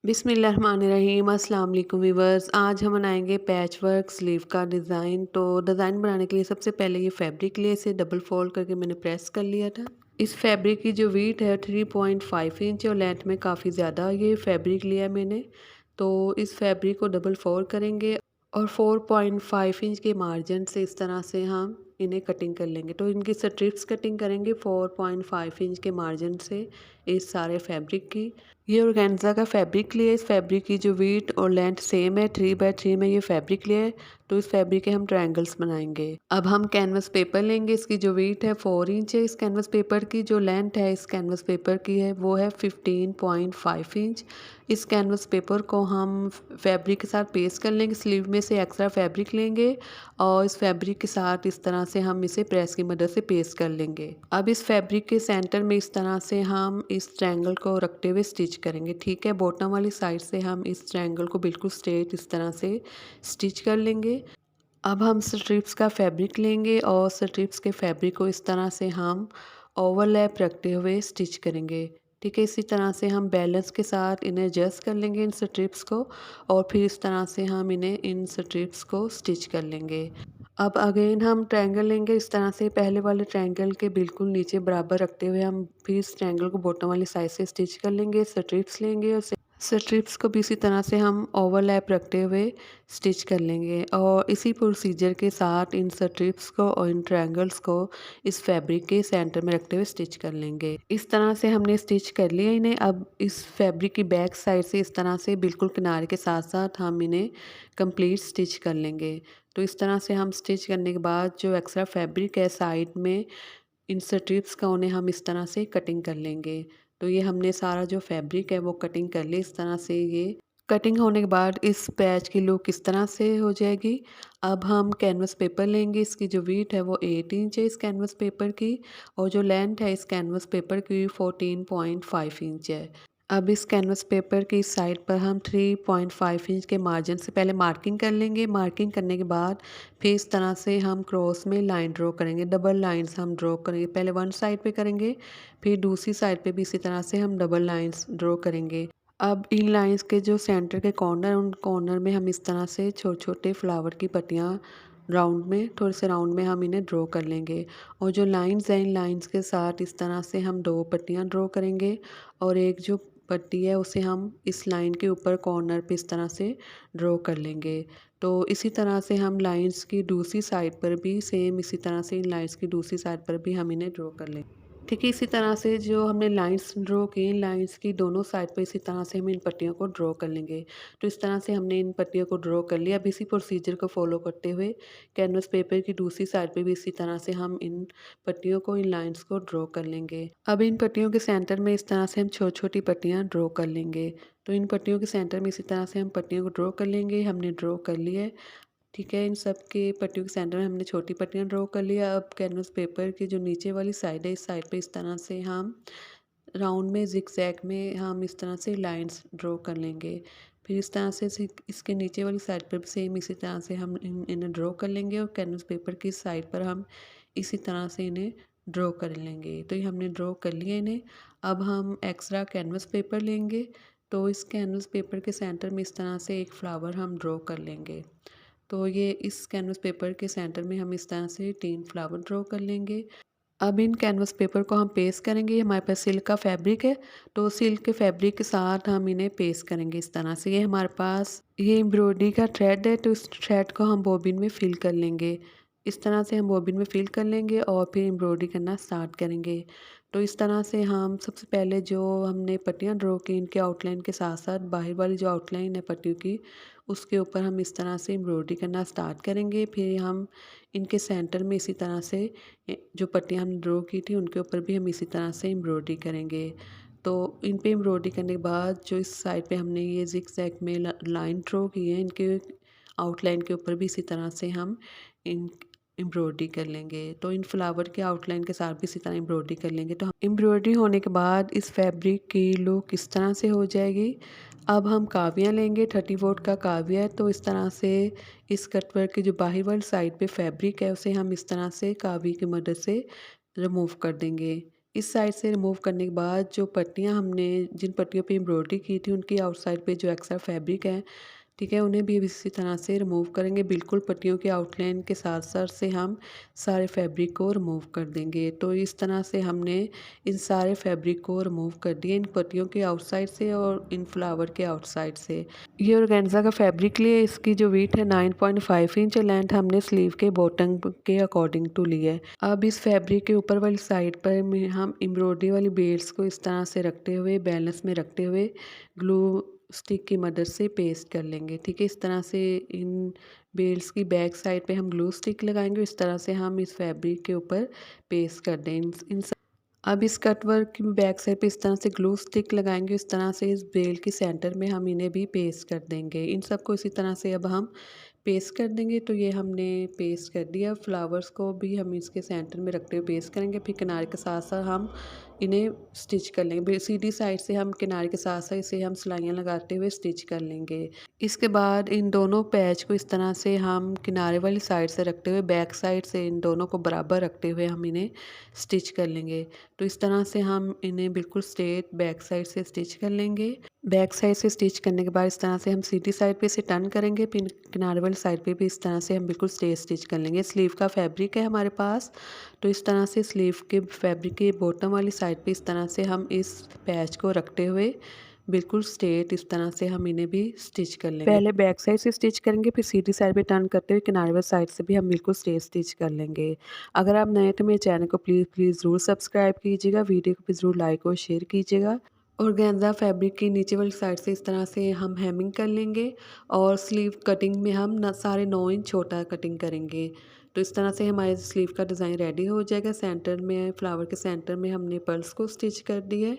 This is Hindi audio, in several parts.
बिस्मिल्लाहिर्रहमानिर्रहीम। अस्सलाम वालेकुम व्यूअर्स। आज हम बनाएंगे पैच वर्क स्लीव का डिज़ाइन। तो डिज़ाइन बनाने के लिए सबसे पहले ये फैब्रिक लिए इसे डबल फोल्ड करके मैंने प्रेस कर लिया था। इस फैब्रिक की जो वीट है 3.5 इंच और लेंथ में काफ़ी ज़्यादा ये फैब्रिक लिया है मैंने। तो इस फैब्रिक को डबल फोल्ड करेंगे और 4.5 इंच के मार्जिन से इस तरह से हम इन्हें कटिंग कर लेंगे। तो इनकी स्ट्रिप्स कटिंग करेंगे 4.5 इंच के मार्जिन से इस सारे फैब्रिक की। ये ऑर्गेन्जा का फैब्रिक लिया है। इस फैब्रिक की जो वीट और लेंथ सेम है, 3 बाय 3 में ये फैब्रिक लिया है। तो इस फैब्रिक के हम ट्रायंगल्स बनाएंगे। अब हम कैनवस पेपर लेंगे। इसकी जो वीट है 4 इंच है। इस कैनवस पेपर की जो लेंथ है इस कैनवस पेपर की है वो है 15.5 इंच। इस कैनवस पेपर को हम फैब्रिक के साथ पेस्ट कर लेंगे। स्लीव में से एक्स्ट्रा फैब्रिक लेंगे और इस फैब्रिक के साथ इस तरह से हम इसे प्रेस की मदद से पेस्ट कर लेंगे। अब इस फैब्रिक के सेंटर में इस तरह से हम इस ट्रायंगल को रखते हुए स्टिच करेंगे। ठीक है, बॉटम वाली साइड से हम इस ट्रायंगल को बिल्कुल स्ट्रेट इस तरह से स्टिच कर लेंगे। अब हम स्ट्रिप्स का फैब्रिक लेंगे और स्ट्रिप्स के फैब्रिक को इस तरह से हम ओवरलैप रखते हुए स्टिच करेंगे। ठीक है, इसी तरह से हम बैलेंस के साथ इन्हें एडजस्ट कर लेंगे इन स्ट्रिप्स को और फिर इस तरह से हम इन्हें इन स्ट्रिप्स को स्टिच कर लेंगे। अब अगेन हम ट्रायंगल लेंगे। इस तरह से पहले वाले ट्रायंगल के बिल्कुल नीचे बराबर रखते हुए हम फिर इस ट्रायंगल को बॉटम वाली साइड से स्टिच कर लेंगे। स्ट्रिप्स लेंगे और स्ट्रिप्स को भी इसी तरह से हम ओवरलैप रखते हुए स्टिच कर लेंगे और इसी प्रोसीजर के साथ इन स्ट्रिप्स को और इन ट्रायंगल्स को इस फैब्रिक के सेंटर में रखते हुए स्टिच कर लेंगे। इस तरह से हमने स्टिच कर लिया इन्हें। अब इस फैब्रिक की बैक साइड से इस तरह से बिल्कुल किनारे के साथ साथ हम इन्हें कंप्लीट स्टिच कर लेंगे। तो इस तरह से हम स्टिच करने के बाद जो एक्स्ट्रा फैब्रिक है साइड में इन स्ट्रिप्स का उन्हें हम इस तरह से कटिंग कर लेंगे। तो ये हमने सारा जो फैब्रिक है वो कटिंग कर ली इस तरह से। ये कटिंग होने के बाद इस पैच की लुक इस तरह से हो जाएगी। अब हम कैनवस पेपर लेंगे। इसकी जो वीट है वो 8 इंच है इस कैनवस पेपर की और जो लेंथ है इस कैनवस पेपर की 14.5 इंच है। अब इस कैनवस पेपर की साइड पर हम 3.5 इंच के मार्जिन से पहले मार्किंग कर लेंगे। मार्किंग करने के बाद फिर इस तरह से हम क्रॉस में लाइन ड्रॉ करेंगे। डबल लाइंस हम ड्रॉ करेंगे। पहले वन साइड पे करेंगे, फिर दूसरी साइड पे भी इसी तरह से हम डबल लाइंस ड्रॉ करेंगे। अब इन लाइंस के जो सेंटर के कॉर्नर उन कॉर्नर में हम इस तरह से छोटे-छोटे फ्लावर की पत्तियाँ राउंड में थोड़े से राउंड में हम इन्हें ड्रॉ कर लेंगे और जो लाइंस हैं इन लाइंस के साथ इस तरह से हम 2 पट्टियाँ ड्रॉ करेंगे और एक जो पट्टी है उसे हम इस लाइन के ऊपर कॉर्नर पे इस तरह से ड्रॉ कर लेंगे। तो इसी तरह से हम लाइंस की दूसरी साइड पर भी सेम इसी तरह से इन लाइंस की दूसरी साइड पर भी हम इन्हें ड्रॉ कर लेंगे। ठीक है, इसी तरह से जो हमने लाइंस ड्रॉ की इन लाइंस की दोनों साइड पे इसी तरह से हम इन पट्टियों को ड्रॉ कर लेंगे। तो इस तरह से हमने इन पट्टियों को ड्रॉ कर लिया। अब इसी प्रोसीजर को फॉलो करते हुए कैनवस पेपर की दूसरी साइड पे भी इसी तरह से हम इन पट्टियों को इन लाइंस को ड्रॉ कर लेंगे। अब इन पट्टियों के सेंटर में इस तरह से हम छोटी-छोटी पट्टियाँ ड्रॉ कर लेंगे। तो इन पट्टियों के सेंटर में इसी तरह से हम पट्टियों को ड्रॉ कर लेंगे। हमने ड्रॉ कर लिया है। ठीक है, इन सब के पट्टियों के सेंटर में हमने छोटी पट्टियाँ ड्रॉ कर लिया। अब कैनवस पेपर की जो नीचे वाली साइड है इस साइड पे इस तरह से हम राउंड में ज़िगज़ैग में हम इस तरह से लाइंस ड्रॉ कर लेंगे। फिर इस तरह से इसके नीचे वाली साइड पर भी सेम इसी तरह से हम इन्हें ड्रॉ कर लेंगे और कैनवस पेपर की साइड पर हम इसी तरह से इन्हें ड्रॉ कर लेंगे। तो ये हमने ड्रॉ कर लिया इन्हें। अब हम एक्स्ट्रा कैनवस पेपर लेंगे। तो इस कैनवस पेपर के सेंटर में इस तरह से एक फ्लावर हम ड्रॉ कर लेंगे। तो ये इस कैनवस पेपर के सेंटर में हम इस तरह से 3 फ्लावर ड्रॉ कर लेंगे। अब इन कैनवस पेपर को हम पेस्ट करेंगे। ये हमारे पास सिल्क का फैब्रिक है, तो सिल्क के फैब्रिक के साथ हम इन्हें पेस्ट करेंगे इस तरह से। ये हमारे पास ये एम्ब्रॉयडरी का थ्रेड है, तो इस थ्रेड को हम बॉबिन में फिल कर लेंगे। इस तरह से हम बॉबिन में फिल कर लेंगे और फिर एम्ब्रॉयडरी करना स्टार्ट करेंगे। तो इस तरह से हम सबसे पहले जो हमने पट्टियाँ ड्रॉ की इनके आउटलाइन के साथ-साथ बाहर वाली जो आउटलाइन है पट्टियों की, उसके ऊपर हम इस तरह से एम्ब्रॉयडरी करना स्टार्ट करेंगे। फिर हम इनके सेंटर में इसी तरह से जो पट्टियाँ हमने ड्रॉ की थी उनके ऊपर भी हम इसी तरह से एम्ब्रॉयडरी करेंगे। तो इन पे एम्ब्रॉयडरी करने के बाद जो इस साइड पे हमने ये ज़िगज़ैग में लाइन ड्रॉ की है इनके आउटलाइन के ऊपर भी इसी तरह से हम इन एम्ब्रॉयडरी कर लेंगे। तो इन फ्लावर के आउटलाइन के साथ भी इसी तरह एम्ब्रॉयडरी कर लेंगे। तो एम्ब्रॉयडरी होने के बाद इस फैब्रिक की लुक इस तरह से हो जाएगी। अब हम कावियाँ लेंगे। 30 वोट का काविया है, तो इस तरह से इस कटवर्क की जो बाहर वाली साइड पे फैब्रिक है उसे हम इस तरह से कावी की मदद से रिमूव कर देंगे। इस साइड से रिमूव करने के बाद जो पट्टियाँ हमने जिन पट्टियों पे एम्ब्रॉयडरी की थी उनकी आउटसाइड पे जो एक्स्ट्रा फैब्रिक है, ठीक है, उन्हें भी इसी तरह से रिमूव करेंगे। बिल्कुल पट्टियों की आउटलाइन के साथ-साथ से हम सारे फैब्रिक को रिमूव कर देंगे। तो इस तरह से हमने इन सारे फैब्रिक को रिमूव कर दिया, इन पट्टियों के आउटसाइड से और इन फ्लावर के आउटसाइड से। ये ऑर्गेन्जा का फैब्रिक लिए इसकी जो विड्थ है 9.5 इंच है, लेंथ हमने स्लीव के बॉटम के अकॉर्डिंग टू ली है। अब इस फैब्रिक के ऊपर वाली साइड पर में हम एम्ब्रॉयडरी वाली बेल्स को इस तरह से रखते हुए, बैलेंस में रखते हुए ग्लू स्टिक की मदद से पेस्ट कर लेंगे। ठीक है, इस तरह से इन बेल्स की बैक साइड पे हम ग्लू स्टिक लगाएंगे। इस तरह से हम इस फैब्रिक के ऊपर पेस्ट कर दें। अब इस कट वर्क की बैक साइड पे इस तरह से ग्लू स्टिक लगाएंगे। इस तरह से इस बेल के सेंटर में हम इन्हें भी पेस्ट कर देंगे। इन सबको इसी तरह से अब हम पेस्ट कर देंगे। तो ये हमने पेस्ट कर दिया। फ्लावर्स को भी हम इसके सेंटर में रखते हुए पेस्ट करेंगे। फिर किनारे के साथ साथ हम इन्हें स्टिच कर लेंगे। सीधी साइड से हम किनारे के साथ साथ इसे हम सिलाइयाँ लगाते हुए स्टिच कर लेंगे। इसके बाद इन दोनों पैच को इस तरह से हम किनारे वाली साइड से रखते हुए बैक साइड से इन दोनों को बराबर रखते हुए हम इन्हें स्टिच कर लेंगे। तो इस तरह से हम इन्हें बिल्कुल स्ट्रेट बैक साइड से स्टिच कर लेंगे। बैक साइड से स्टिच करने के बाद इस तरह से हम सीधी साइड पे इसे टर्न करेंगे। फिर किनारे वाली साइड पे भी इस तरह से हम बिल्कुल स्ट्रेट स्टिच कर लेंगे। स्लीव का फैब्रिक है हमारे पास, तो इस तरह से स्लीव के फैब्रिक के बॉटम वाली साइड पे इस तरह से हम इस पैच को रखते हुए बिल्कुल स्ट्रेट इस तरह से हम इन्हें भी स्टिच कर लेंगे। पहले बैक साइड से स्टिच करेंगे, फिर सीधी साइड पे टर्न करते हुए किनारे वाली साइड से भी हम बिल्कुल स्ट्रेट स्टिच कर लेंगे। अगर आप नए तो मेरे चैनल को प्लीज़ ज़रूर सब्सक्राइब कीजिएगा, वीडियो को भी ज़रूर लाइक और शेयर कीजिएगा। ऑर्गेन्जा फैब्रिक की नीचे वाली साइड से इस तरह से हम हेमिंग कर लेंगे और स्लीव कटिंग में हम न साढ़े 9 इंच छोटा कटिंग करेंगे। तो इस तरह से हमारे स्लीव का डिज़ाइन रेडी हो जाएगा। सेंटर में फ्लावर के सेंटर में हमने पर्ल्स को स्टिच कर दिया है।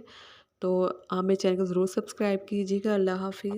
तो आप मेरे चैनल को ज़रूर सब्सक्राइब कीजिएगा। अल्लाह हाफ़िज़।